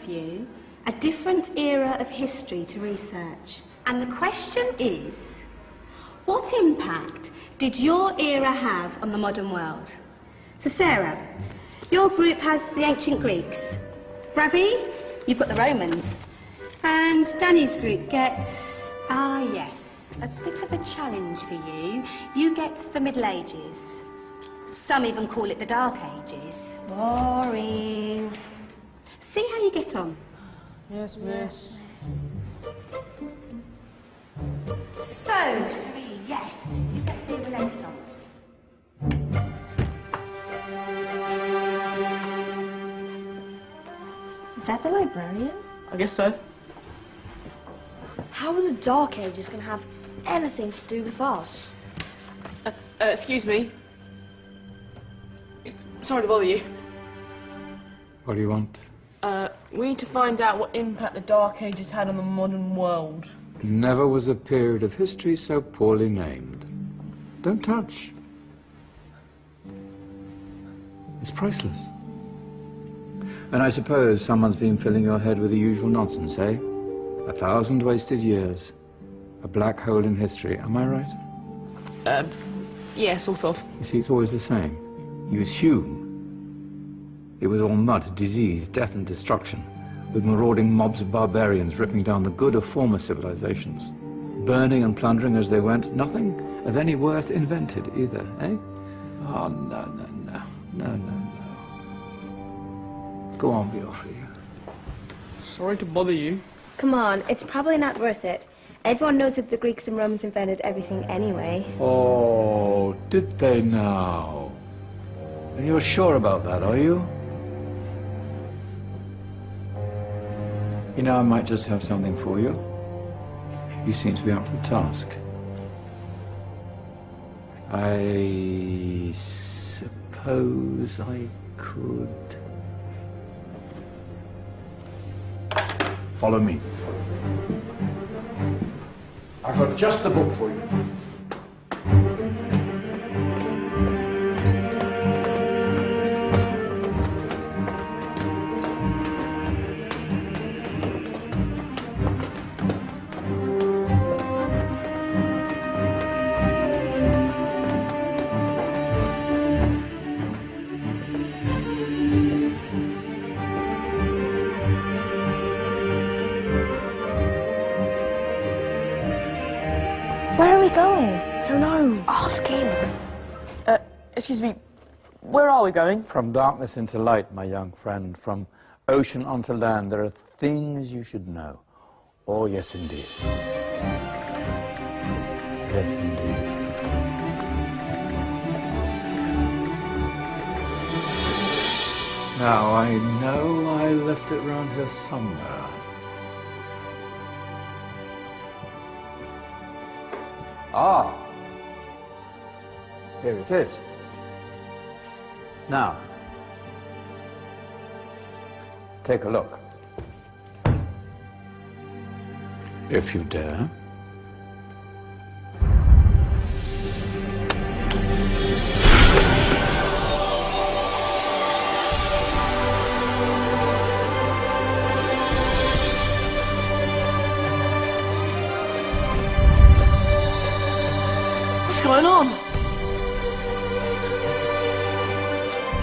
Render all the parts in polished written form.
of you a different era of history to research. And the question is, what impact did your era have on the modern world? So Sarah, your group has the ancient Greeks. Ravi, you've got the Romans. And Danny's group gets, yes, a bit of a challenge for you. You get the Middle Ages. Some even call it the Dark Ages. Boring. See how you get on. Yes, miss. So, Serene, yes, you get the Renaissance. Is that the librarian? I guess so. How are the Dark Ages going to have anything to do with us? Excuse me. Sorry to bother you. What do you want? We need to find out what impact the Dark Ages had on the modern world. Never was a period of history so poorly named. Don't touch. It's priceless. And I suppose someone's been filling your head with the usual nonsense, eh? 1,000 wasted years. A black hole in history, am I right? Yeah, sort of. You see, it's always the same. You assume it was all mud, disease, death and destruction, with marauding mobs of barbarians ripping down the good of former civilizations, burning and plundering as they went, nothing of any worth invented either, eh? Oh, no. Go on, Beofrey. Sorry to bother you. Come on, it's probably not worth it. Everyone knows that the Greeks and Romans invented everything anyway. Oh, did they now? And you're sure about that, are you? You know, I might just have something for you. You seem to be up to the task. I suppose I could... Follow me. I've got just the book for you. Where are we going? I don't know. Ask him. Excuse me, where are we going? From darkness into light, my young friend. From ocean onto land, there are things you should know. Oh, yes, indeed. Yes, indeed. Now, I know I left it round here somewhere. Ah, here it is. Now, take a look. If you dare. What's going on?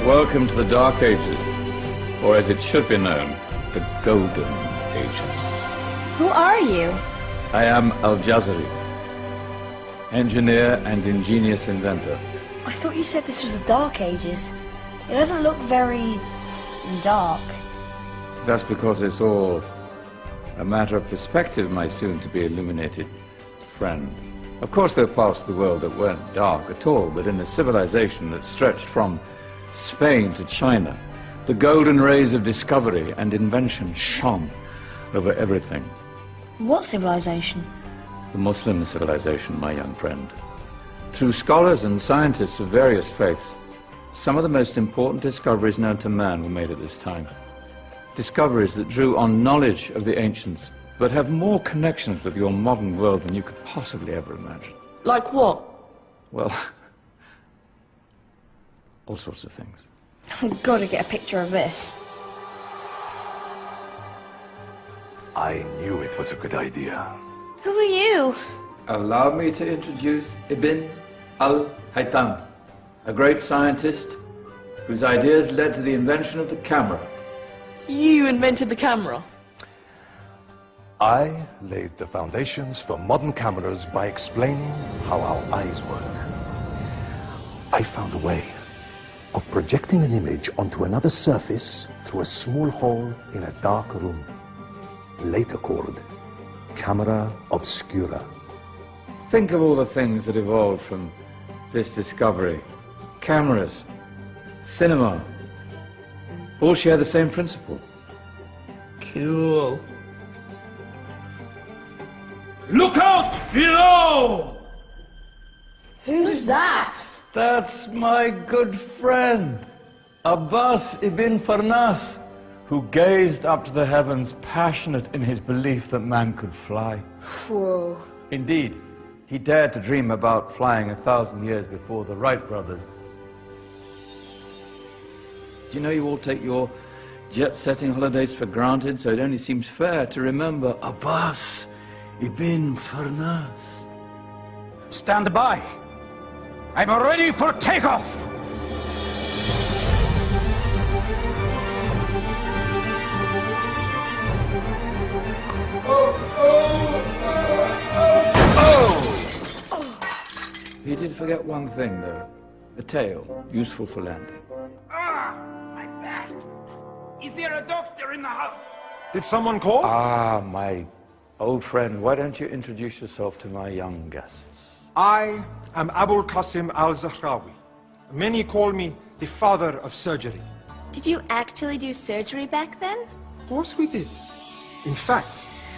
Welcome to the Dark Ages, or as it should be known, the Golden Ages. Who are you? I am Al-Jazari, engineer and ingenious inventor. I thought you said this was the Dark Ages. It doesn't look very dark. That's because it's all a matter of perspective, my soon-to-be illuminated friend. Of course, there are parts of the world that weren't dark at all, but in a civilization that stretched from Spain to China, the golden rays of discovery and invention shone over everything. What civilization? The Muslim civilization, my young friend. Through scholars and scientists of various faiths, some of the most important discoveries known to man were made at this time. Discoveries that drew on knowledge of the ancients, but have more connections with your modern world than you could possibly ever imagine. Like what? Well, all sorts of things. I've got to get a picture of this. I knew it was a good idea. Who are you? Allow me to introduce Ibn al-Haytham, a great scientist whose ideas led to the invention of the camera. You invented the camera. I laid the foundations for modern cameras by explaining how our eyes work. I found a way of projecting an image onto another surface through a small hole in a dark room, later called camera obscura. Think of all the things that evolved from this discovery. Cameras, cinema, all share the same principle. Cool. Look out below! Who's that? That's my good friend, Abbas ibn Farnas, who gazed up to the heavens, passionate in his belief that man could fly. Whoa. Indeed, he dared to dream about flying 1,000 years before the Wright brothers. Do you know you all take your jet-setting holidays for granted, so it only seems fair to remember Abbas ibn Farnas. Stand by. I'm ready for takeoff. He did forget one thing, though. A tail, useful for landing. My back. Is there a doctor in the house? Did someone call? Ah, my old friend, why don't you introduce yourself to my young guests? I am Abul Qasim al-Zahrawi. Many call me the father of surgery. Did you actually do surgery back then? Of course we did. In fact,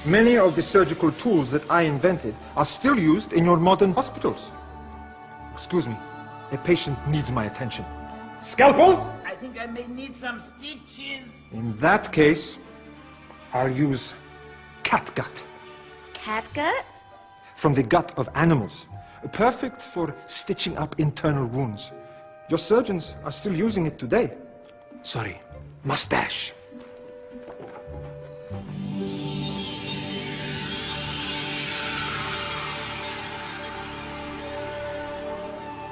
many of the surgical tools that I invented are still used in your modern hospitals. Excuse me, a patient needs my attention. Scalpel? I think I may need some stitches. In that case, I'll use catgut. Catgut? From the gut of animals. Perfect for stitching up internal wounds. Your surgeons are still using it today. Sorry, mustache.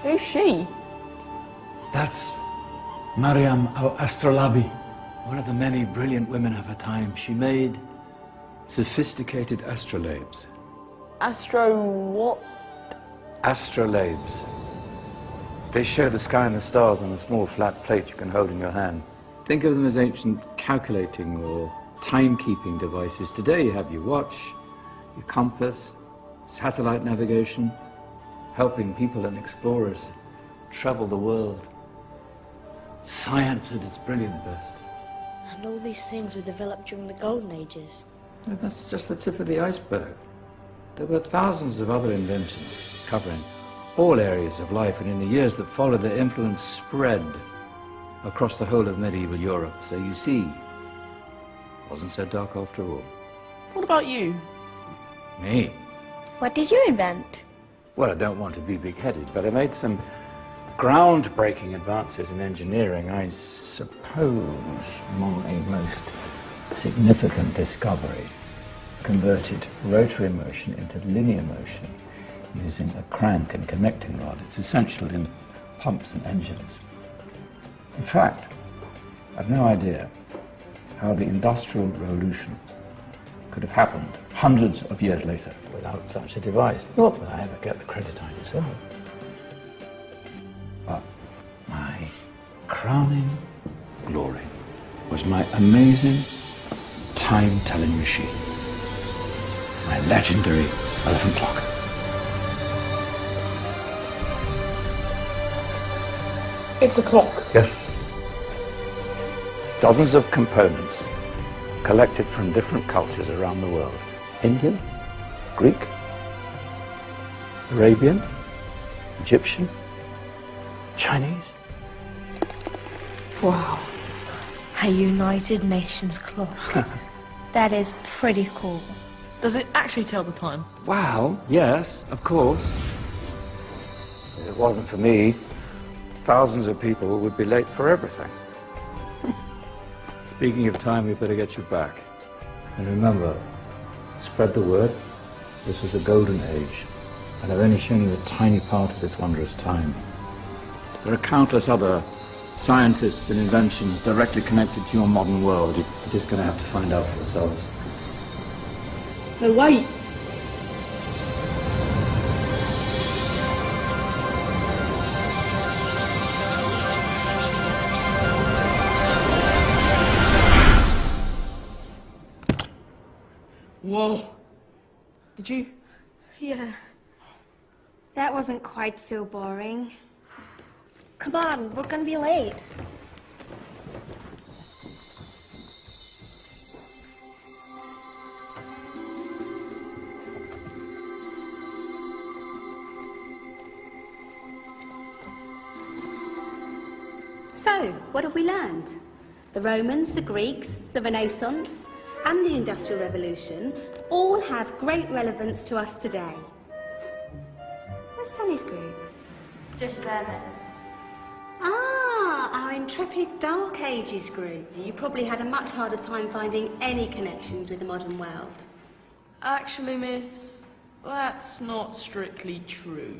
Who's she? That's Maryam al-Astrolabi. One of the many brilliant women of her time. She made sophisticated astrolabes. Astro what? Astrolabes. They show the sky and the stars on a small flat plate you can hold in your hand. Think of them as ancient calculating or timekeeping devices. Today you have your watch, your compass, satellite navigation, helping people and explorers travel the world. Science at its brilliant best. And all these things were developed during the Golden Ages. No, that's just the tip of the iceberg. There were thousands of other inventions covering all areas of life, and in the years that followed, their influence spread across the whole of medieval Europe. So you see, it wasn't so dark after all. What about you? Me? What did you invent? Well, I don't want to be big-headed, but I made some groundbreaking advances in engineering. I suppose my most significant discovery converted rotary motion into linear motion using a crank and connecting rod. It's essential in pumps and engines. In fact, I've no idea how the Industrial Revolution could have happened hundreds of years later without such a device. Not that I ever get the credit I deserve. But my crowning glory was my amazing time-telling machine, my legendary elephant clock. It's a clock. Yes. Dozens of components collected from different cultures around the world. Indian, Greek, Arabian, Egyptian, Chinese. Wow. A United Nations clock. That is pretty cool. Does it actually tell the time? Wow, yes, of course. If it wasn't for me, thousands of people would be late for everything. Speaking of time, we better get you back. And remember, Spread the word. This was a golden age, and I've only shown you a tiny part of this wondrous time. There are countless other scientists and inventions directly connected to your modern world. You're just going to have to find out for yourselves. No, wait! Whoa! Did you? Yeah. That wasn't quite so boring. Come on, we're gonna be late. So, what have we learned? The Romans, the Greeks, the Renaissance, and the Industrial Revolution all have great relevance to us today. Where's Danny's group? Just there, miss. Ah, our intrepid Dark Ages group. You probably had a much harder time finding any connections with the modern world. Actually, miss, that's not strictly true.